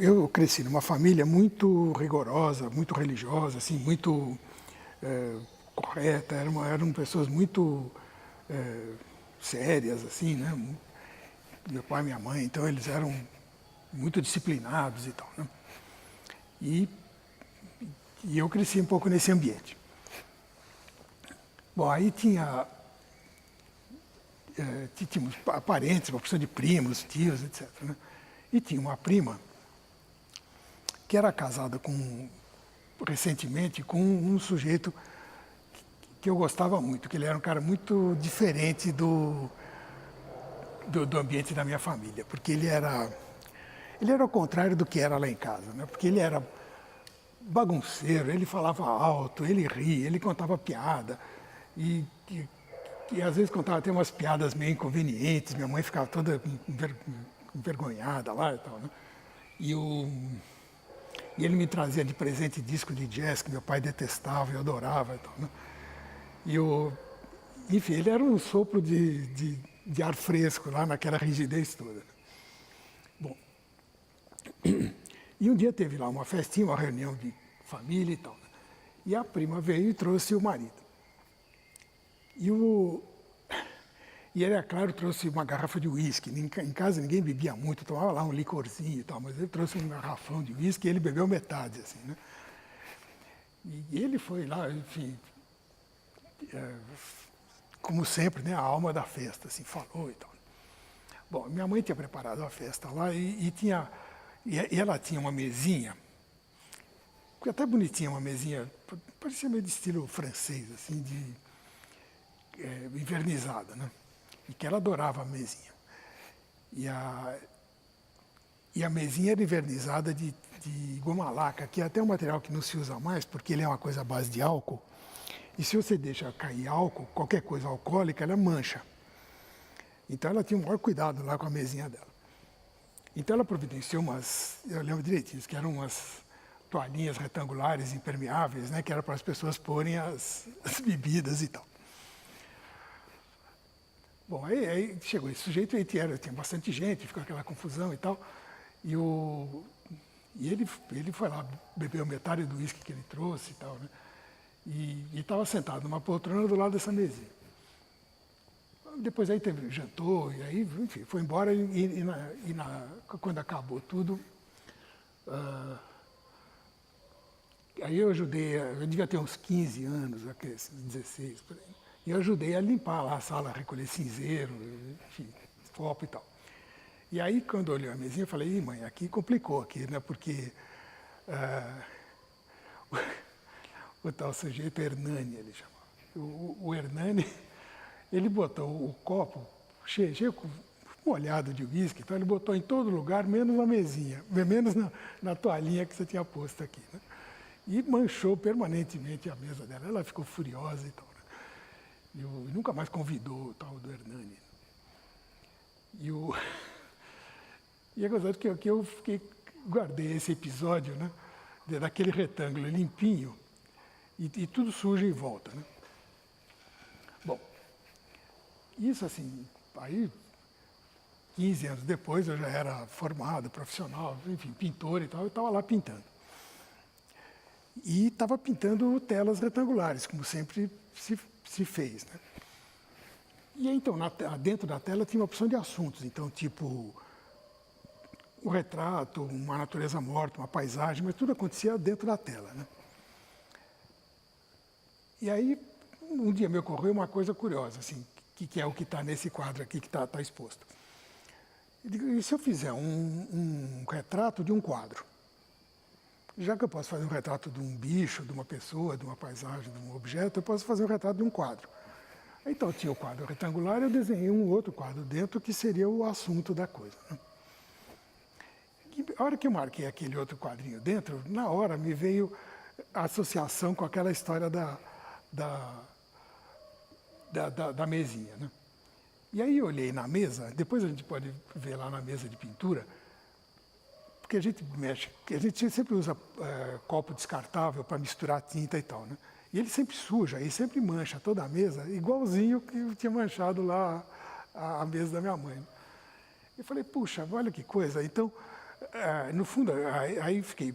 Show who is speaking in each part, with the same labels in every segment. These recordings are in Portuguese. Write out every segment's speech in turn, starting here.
Speaker 1: eu cresci numa família muito rigorosa, muito religiosa, assim, muito correta. Eram pessoas muito sérias, assim, né? Meu pai e minha mãe, então eles eram muito disciplinados e tal, né? E, e eu cresci um pouco nesse ambiente. Bom, aí tínhamos parentes, uma porção de primos, tios, etc., né? E tinha uma prima que era casada recentemente com um sujeito que eu gostava muito, que ele era um cara muito diferente do ambiente da minha família, porque ele era o contrário do que era lá em casa, né? Porque ele era bagunceiro, ele falava alto, ele ria, ele contava piada, e, e, e às vezes contava até umas piadas meio inconvenientes, minha mãe ficava toda envergonhada lá e tal, né? E, e ele me trazia de presente disco de jazz que meu pai detestava e eu adorava e tal, né? Enfim, ele era um sopro de ar fresco lá naquela rigidez toda. Bom, e um dia teve lá uma festinha, uma reunião de família e tal, né? E a prima veio e trouxe o marido. E ele, é claro, trouxe uma garrafa de uísque. Em casa ninguém bebia muito, tomava lá um licorzinho e tal, mas ele trouxe um garrafão de uísque e ele bebeu metade, assim, né? E ele foi lá, enfim, como sempre, né, a alma da festa, assim, falou e tal. Bom, minha mãe tinha preparado a festa lá e ela tinha uma mesinha, até bonitinha, uma mesinha, parecia meio de estilo francês, assim, invernizada, né? E que ela adorava a mesinha. E a mesinha era invernizada de goma laca, que é até um material que não se usa mais, porque ele é uma coisa à base de álcool. E se você deixa cair álcool, qualquer coisa alcoólica, ela mancha. Então ela tinha o maior cuidado lá com a mesinha dela. Então ela providenciou eu lembro direitinho, que eram umas toalhinhas retangulares impermeáveis, né, que era para as pessoas porem as bebidas e tal. Bom, aí chegou esse sujeito, aí tinha bastante gente, ficou aquela confusão e tal. E ele foi lá, bebeu metade do uísque que ele trouxe e tal, né? E estava sentado numa poltrona do lado dessa mesinha. Depois aí jantou, e aí, enfim, foi embora quando acabou tudo, aí eu ajudei, eu devia ter uns 15 anos, 16, por aí. E eu ajudei a limpar lá a sala, a recolher cinzeiro, enfim, copo e tal. E aí, quando eu olhei a mesinha, eu falei, mãe, aqui complicou aqui, né? Porque o tal sujeito Hernani, ele chamava. O Hernani, ele botou o copo cheio molhado de uísque, então ele botou em todo lugar, menos na mesinha, menos na toalhinha que você tinha posto aqui, né? E manchou permanentemente a mesa dela. Ela ficou furiosa e tal, né? E nunca mais convidou o tal do Hernani. E é gozado que eu guardei esse episódio, né, daquele retângulo limpinho e tudo sujo em volta, né? Bom, isso assim, aí 15 anos depois eu já era formado, profissional, enfim, pintor e tal, eu estava lá pintando. E estava pintando telas retangulares, como sempre se fez, né? E aí, então, dentro da tela tinha uma opção de assuntos, então, tipo, um retrato, uma natureza morta, uma paisagem, mas tudo acontecia dentro da tela, né? E aí, um dia me ocorreu uma coisa curiosa, assim, que é o que está nesse quadro aqui que está exposto. Eu digo, e se eu fizer um retrato de um quadro? Já que eu posso fazer um retrato de um bicho, de uma pessoa, de uma paisagem, de um objeto, eu posso fazer um retrato de um quadro. Então, tinha o quadro retangular e eu desenhei um outro quadro dentro que seria o assunto da coisa, né? E a hora que eu marquei aquele outro quadrinho dentro, na hora me veio a associação com aquela história da mesinha, né? E aí eu olhei na mesa, depois a gente pode ver lá na mesa de pintura, porque a gente sempre usa copo descartável para misturar tinta e tal, né? E ele sempre suja, e sempre mancha toda a mesa, igualzinho que eu tinha manchado lá a mesa da minha mãe. Eu falei, puxa, olha que coisa. Então, No fundo, aí fiquei...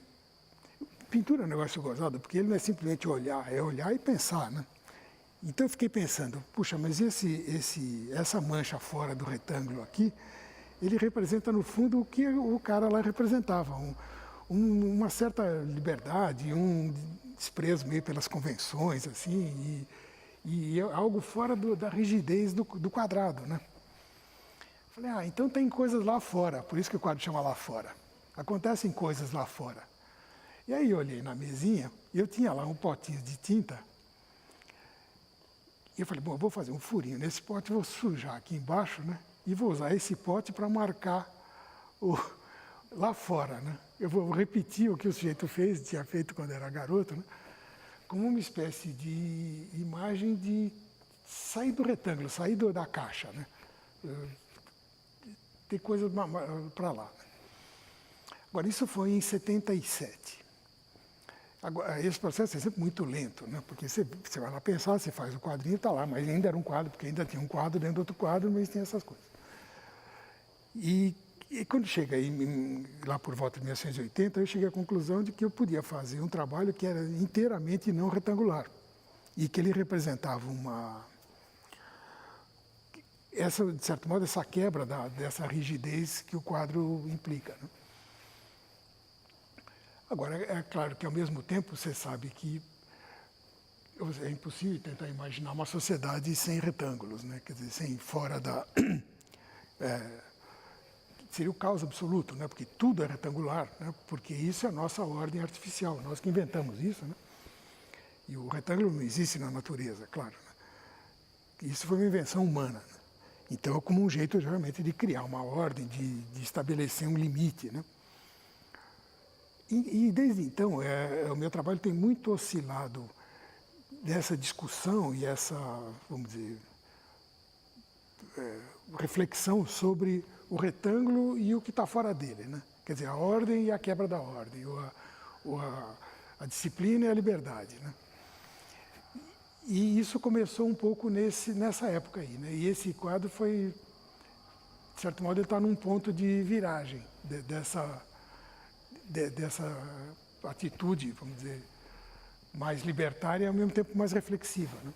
Speaker 1: Pintura é um negócio gozado, porque ele não é simplesmente olhar, é olhar e pensar, né? Então eu fiquei pensando, puxa, mas essa mancha fora do retângulo aqui, ele representa no fundo o que o cara lá representava, uma certa liberdade, um desprezo meio pelas convenções, assim, e algo fora da rigidez do quadrado, né? Falei, então tem coisas lá fora, por isso que o quadro chama Lá Fora. Acontecem coisas lá fora. E aí eu olhei na mesinha, e eu tinha lá um potinho de tinta, e eu falei, bom, eu vou fazer um furinho nesse pote, vou sujar aqui embaixo, né? E vou usar esse pote para marcar lá fora, né? Eu vou repetir o que o sujeito tinha feito quando era garoto, né? Como uma espécie de imagem de sair do retângulo, sair da caixa, né? Ter coisas para lá. Agora, isso foi em 77. Agora, esse processo é sempre muito lento, né? Porque você vai lá pensar, você faz o quadrinho, está lá, mas ainda era um quadro, porque ainda tinha um quadro dentro do outro quadro, mas tinha essas coisas. E quando chega aí, lá por volta de 1980, eu cheguei à conclusão de que eu podia fazer um trabalho que era inteiramente não retangular. E que ele representava de certo modo, essa quebra dessa rigidez que o quadro implica, né? Agora, é claro que, ao mesmo tempo, você sabe que é impossível tentar imaginar uma sociedade sem retângulos, né? Quer dizer, sem fora da... seria o caos absoluto, né? Porque tudo é retangular, né? Porque isso é a nossa ordem artificial, nós que inventamos isso, né? E o retângulo não existe na natureza, claro, né? Isso foi uma invenção humana, né? Então, é como um jeito, realmente, de criar uma ordem, de estabelecer um limite, né? E desde então, o meu trabalho tem muito oscilado nessa discussão e essa, vamos dizer, reflexão sobre o retângulo e o que está fora dele, né? Quer dizer, a ordem e a quebra da ordem, ou a disciplina e a liberdade, né? E isso começou um pouco nessa época aí, né? E esse quadro foi, de certo modo, ele está num ponto de viragem dessa atitude, vamos dizer, mais libertária e ao mesmo tempo mais reflexiva, né?